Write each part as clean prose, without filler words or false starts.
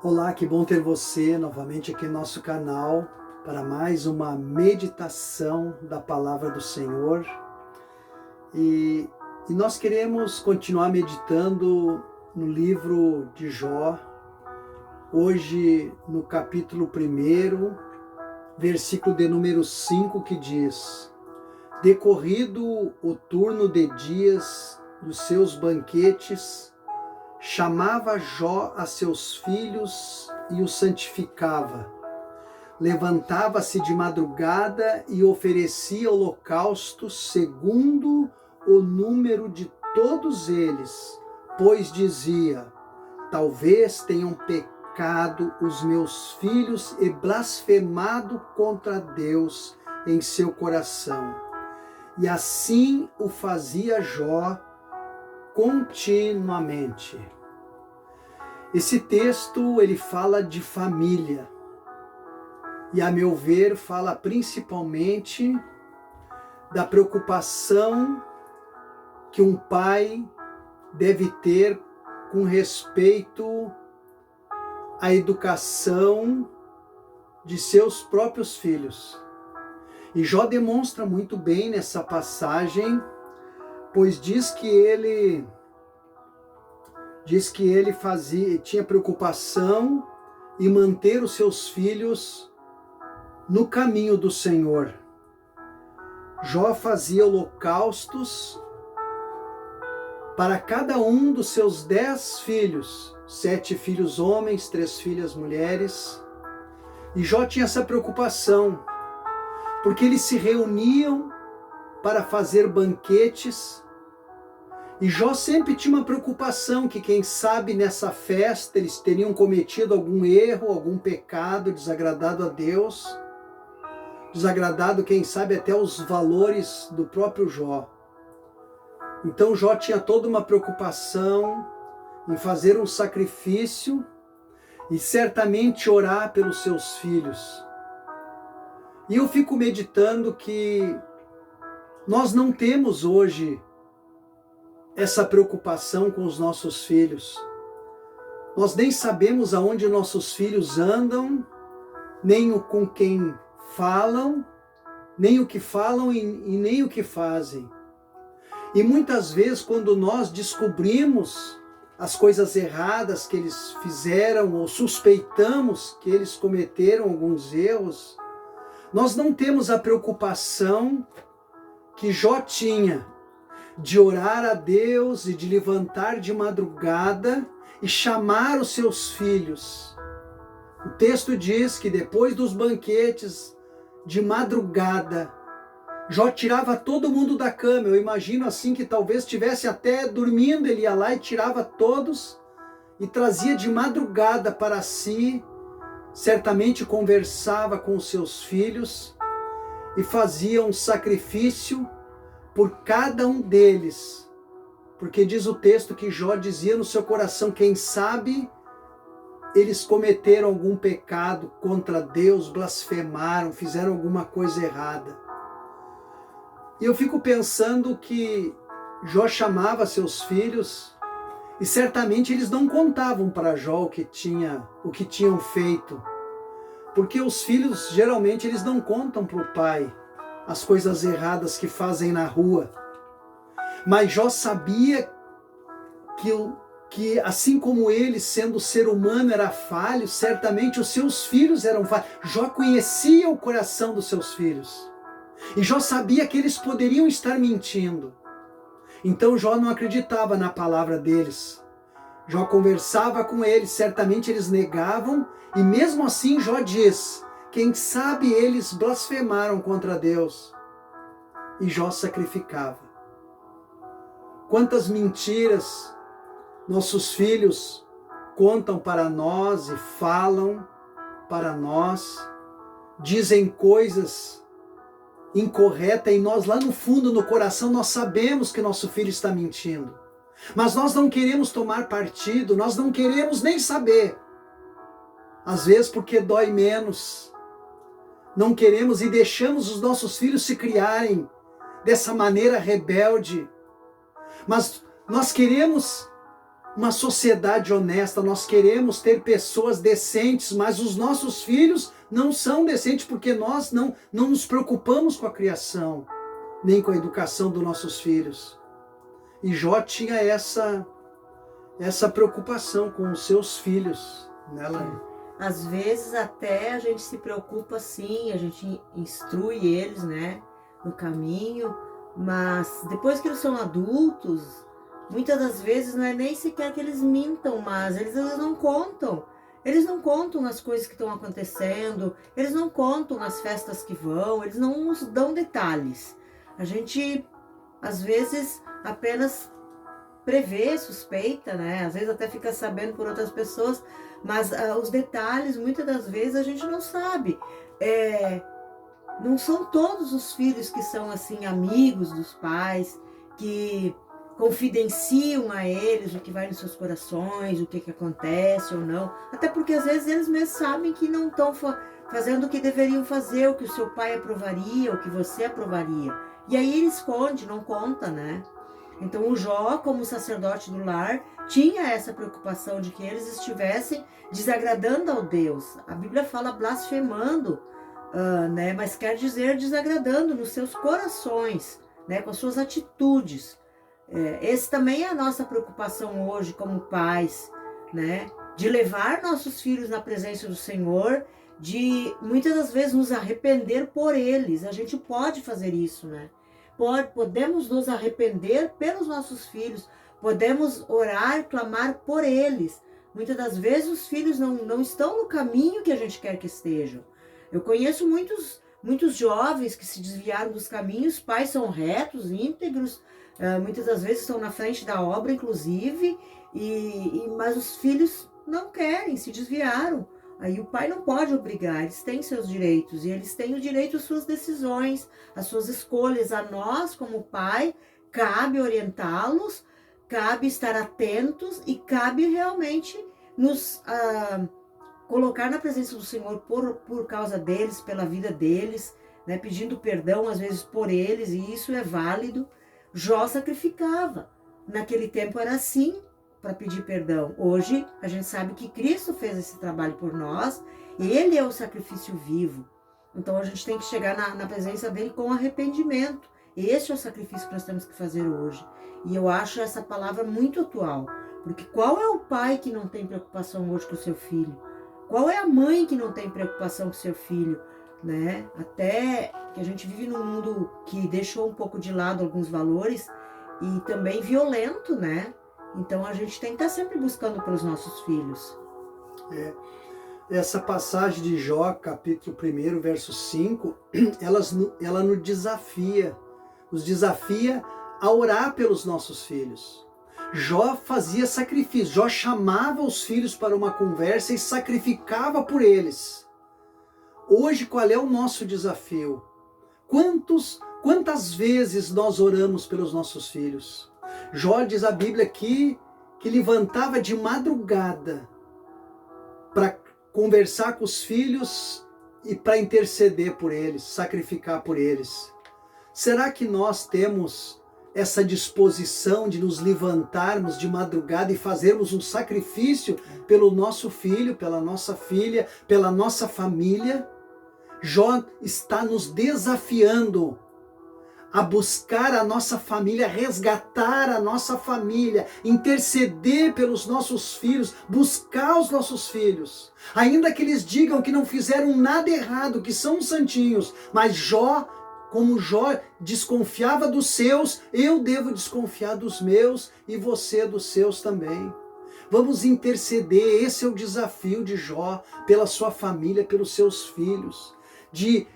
Olá, que bom ter você novamente aqui no nosso canal para mais uma meditação da Palavra do Senhor. E nós queremos continuar meditando no livro de Jó, hoje no capítulo 1, versículo de número 5, que diz: Decorrido o turno de dias dos seus banquetes, chamava Jó a seus filhos e os santificava. Levantava-se de madrugada e oferecia holocaustos segundo o número de todos eles, pois dizia: talvez tenham pecado os meus filhos e blasfemado contra Deus em seu coração. E assim o fazia Jó continuamente. Esse texto ele fala de família e, a meu ver, fala principalmente da preocupação que um pai deve ter com respeito à educação de seus próprios filhos. E Jó demonstra muito bem nessa passagem, pois diz que ele tinha preocupação em manter os seus filhos no caminho do Senhor. Jó fazia holocaustos para cada um dos seus 10 filhos, 7 filhos homens, 3 filhas mulheres. E Jó tinha essa preocupação, porque eles se reuniam para fazer banquetes. E Jó sempre tinha uma preocupação que, quem sabe, nessa festa eles teriam cometido algum erro, algum pecado, desagradado a Deus, desagradado, quem sabe, até os valores do próprio Jó. Então Jó tinha toda uma preocupação em fazer um sacrifício e certamente orar pelos seus filhos. E eu fico meditando que nós não temos hoje essa preocupação com os nossos filhos. Nós nem sabemos aonde nossos filhos andam, nem com quem falam, nem o que falam e nem o que fazem. E muitas vezes, quando nós descobrimos as coisas erradas que eles fizeram ou suspeitamos que eles cometeram alguns erros, nós não temos a preocupação que Jó tinha de orar a Deus e de levantar de madrugada e chamar os seus filhos. O texto diz que depois dos banquetes, de madrugada, Jó tirava todo mundo da cama. Eu imagino assim que talvez estivesse até dormindo, ele ia lá e tirava todos e trazia de madrugada para si. Certamente conversava com os seus filhos e fazia um sacrifício por cada um deles, porque diz o texto que Jó dizia no seu coração: quem sabe eles cometeram algum pecado contra Deus, blasfemaram, fizeram alguma coisa errada. E eu fico pensando que Jó chamava seus filhos e certamente eles não contavam para Jó o que tinham feito, porque os filhos geralmente eles não contam para o pai as coisas erradas que fazem na rua. Mas Jó sabia que assim como ele, sendo ser humano, era falho, certamente os seus filhos eram falhos. Jó conhecia o coração dos seus filhos. E Jó sabia que eles poderiam estar mentindo. Então Jó não acreditava na palavra deles. Jó conversava com eles, certamente eles negavam, e mesmo assim Jó diz: quem sabe eles blasfemaram contra Deus. E Jó sacrificava. Quantas mentiras nossos filhos contam para nós e falam para nós, dizem coisas incorretas, e nós lá no fundo, no coração, nós sabemos que nosso filho está mentindo. Mas nós não queremos tomar partido, nós não queremos nem saber. Às vezes porque dói menos. Não queremos e deixamos os nossos filhos se criarem dessa maneira rebelde. Mas nós queremos uma sociedade honesta, nós queremos ter pessoas decentes, mas os nossos filhos não são decentes porque nós não nos preocupamos com a criação, nem com a educação dos nossos filhos. E Jó tinha essa preocupação com os seus filhos, né, Laine? Às vezes até a gente se preocupa sim, a gente instrui eles, né, no caminho, mas depois que eles são adultos, muitas das vezes não é nem sequer que eles mintam, mas eles não contam. Eles não contam as coisas que estão acontecendo, eles não contam as festas que vão, eles não nos dão detalhes. A gente, às vezes, apenas prevê, suspeita, né? Às vezes até fica sabendo por outras pessoas, mas os detalhes, muitas das vezes, a gente não sabe. Não são todos os filhos que são, assim, amigos dos pais, que confidenciam a eles o que vai nos seus corações, o que acontece ou não. Até porque às vezes eles mesmos sabem que não estão fazendo o que deveriam fazer, o que o seu pai aprovaria, o que você aprovaria. E aí ele esconde, não conta, né? Então o Jó, como sacerdote do lar, tinha essa preocupação de que eles estivessem desagradando ao Deus. A Bíblia fala blasfemando, né? Mas quer dizer desagradando nos seus corações, né? Com as suas atitudes. Esse também é a nossa preocupação hoje como pais, né? De levar nossos filhos na presença do Senhor, de muitas das vezes nos arrepender por eles. A gente pode fazer isso, né? Podemos nos arrepender pelos nossos filhos, podemos orar, clamar por eles. Muitas das vezes os filhos não estão no caminho que a gente quer que estejam. Eu conheço muitos jovens que se desviaram dos caminhos, pais são retos, íntegros, muitas das vezes estão na frente da obra, inclusive, mas os filhos não querem, se desviaram. Aí o pai não pode obrigar, eles têm seus direitos, e eles têm o direito às suas decisões, às suas escolhas. A nós, como pai, cabe orientá-los, cabe estar atentos e cabe realmente nos colocar na presença do Senhor por causa deles, pela vida deles, né, pedindo perdão às vezes por eles, e isso é válido. Jó sacrificava. Naquele tempo era assim, para pedir perdão. Hoje a gente sabe que Cristo fez esse trabalho por nós, ele é o sacrifício vivo. Então a gente tem que chegar na presença dele com arrependimento. Esse é o sacrifício que nós temos que fazer hoje. E eu acho essa palavra muito atual, porque qual é o pai que não tem preocupação hoje com o seu filho? Qual é a mãe que não tem preocupação com o seu filho? Né? Até que a gente vive num mundo que deixou um pouco de lado alguns valores e também violento, né? Então a gente tem que estar sempre buscando pelos nossos filhos. Essa passagem de Jó, capítulo 1, verso 5, ela nos desafia a orar pelos nossos filhos. Jó fazia sacrifício, Jó chamava os filhos para uma conversa e sacrificava por eles. Hoje, qual é o nosso desafio? Quantas vezes nós oramos pelos nossos filhos? Jó diz a Bíblia aqui que levantava de madrugada para conversar com os filhos e para interceder por eles, sacrificar por eles. Será que nós temos essa disposição de nos levantarmos de madrugada e fazermos um sacrifício pelo nosso filho, pela nossa filha, pela nossa família? Jó está nos desafiando a buscar a nossa família, resgatar a nossa família, interceder pelos nossos filhos, buscar os nossos filhos. Ainda que eles digam que não fizeram nada errado, que são santinhos, mas Jó, como Jó desconfiava dos seus, eu devo desconfiar dos meus e você dos seus também. Vamos interceder, esse é o desafio de Jó, pela sua família, pelos seus filhos, de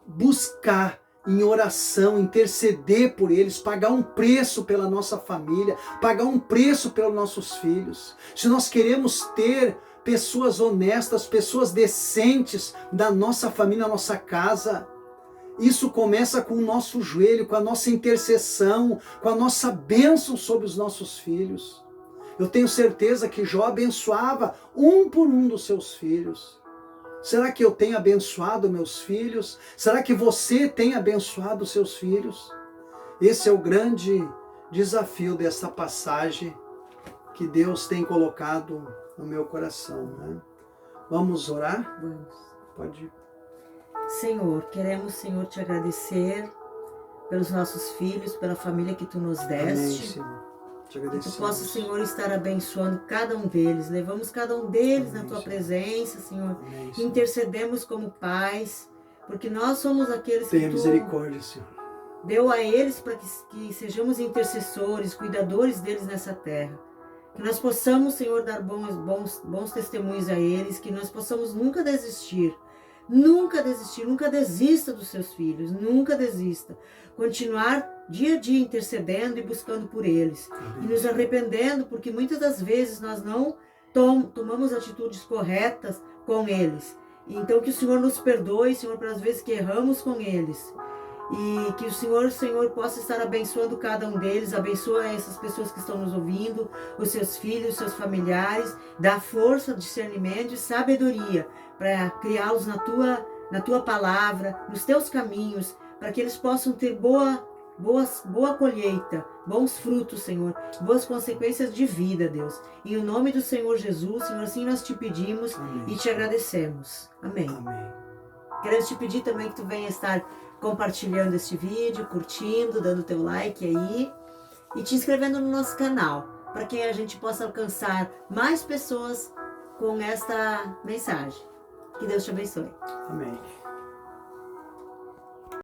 buscar em oração, interceder por eles, pagar um preço pela nossa família, pagar um preço pelos nossos filhos. Se nós queremos ter pessoas honestas, pessoas decentes da nossa família, da nossa casa, isso começa com o nosso joelho, com a nossa intercessão, com a nossa bênção sobre os nossos filhos. Eu tenho certeza que Jó abençoava um por um dos seus filhos. Será que eu tenho abençoado meus filhos? Será que você tem abençoado os seus filhos? Esse é o grande desafio dessa passagem que Deus tem colocado no meu coração, né? Vamos orar? Vamos. Pode. Senhor, queremos, Senhor, te agradecer pelos nossos filhos, pela família que tu nos Amém, deste. Senhor. Te Que agradecemos. tu possa, Senhor, estar abençoando cada um deles. Levamos cada um deles Amém, na tua Senhor. presença, Senhor. Amém, Senhor. Intercedemos como pais, porque nós somos aqueles Tenha que tu misericórdia, Senhor. deu a eles para que sejamos intercessores, cuidadores deles nessa terra. Que nós possamos, Senhor, dar bons testemunhos a eles, que nós possamos nunca desistir. Nunca desistir, nunca desista dos seus filhos, nunca desista. Continuar dia a dia intercedendo e buscando por eles. Amém. E nos arrependendo, porque muitas das vezes nós não tomamos atitudes corretas com eles. Então que o Senhor nos perdoe, Senhor, pelas vezes que erramos com eles. E que o Senhor, possa estar abençoando cada um deles, abençoa essas pessoas que estão nos ouvindo, os seus filhos, os seus familiares, dá força, discernimento e sabedoria para criá-los na tua palavra, nos teus caminhos, para que eles possam ter boa colheita, bons frutos, Senhor, boas consequências de vida, Deus. Em nome do Senhor Jesus, Senhor, assim nós te pedimos. Amém. E te agradecemos. Amém. Amém. Queremos te pedir também que tu venha estar compartilhando este vídeo, curtindo, dando teu like aí e te inscrevendo no nosso canal, para que a gente possa alcançar mais pessoas com esta mensagem. Que Deus te abençoe. Amém.